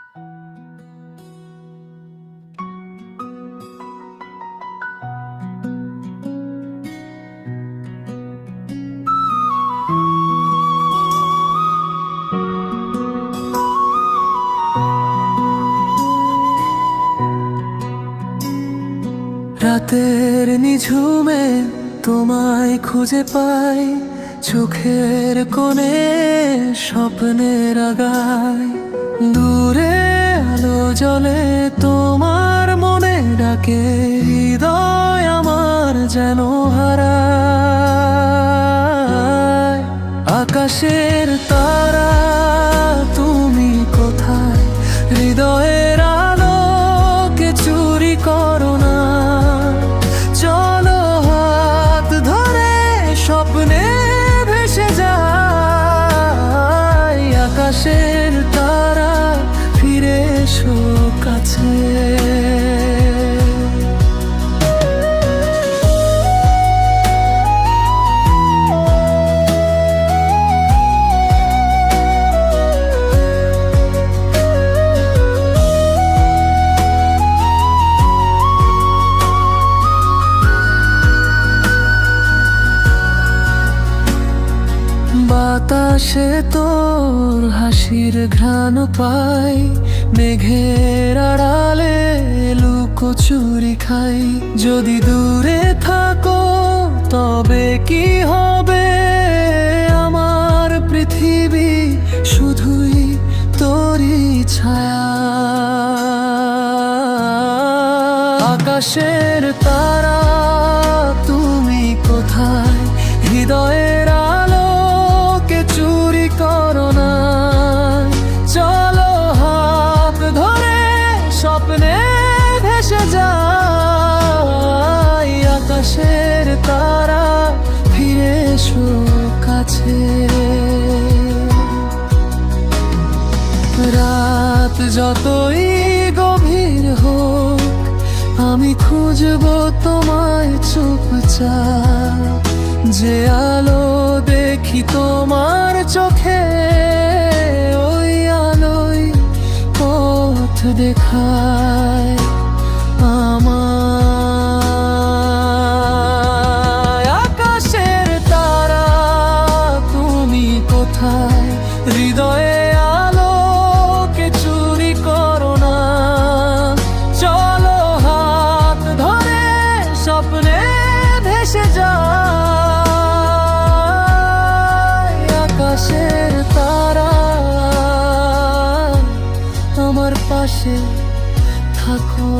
রাতের নিঝুমে তোমায় খুঁজে পাই, চোখের কোণে স্বপ্নের আগায়। দূরে আলো জ্বলে তোমার মনে ডাকে, হৃদয় আমার যেন হারায়। আকাশের তারা তুমি কোথায়, হৃদয়ের আলোকে চুরি করো না। চলো হাত ধরে স্বপ্নে ভেসে যাই। আকাশের তারা ফিরে এসো কাছে। বাতাসে তোর হাসির ঘ্রাণ পাই, মেঘের আড়ালে লুকোচুরি খাই। যদি দূরে থাকো তবে কি হবে, আমার পৃথিবী শুধুই তোরই ছায়া। আকাশের তারা তুমি কোথায়, হৃদয়ের আলোকে চুরি করো না। চলো হাত ধরে স্বপ্নে ভেসে যাই। আকাশের তারা ফিরে এসো কাছে। রাত যতই গভীর হোক, আমি খুঁজবো তোমায় চুপচাপ। যে আলো দেখি তোমার চোখে, ওই আলোই পথ দেখায় আমায়। আকাশের তারা তুমি কোথায়, হৃদয়ে আলোকে চুরি করো না। চলো হাত ধরে স্বপ্নে ভেসে যাই। আকাশের তারা আমার পাশে থাকো।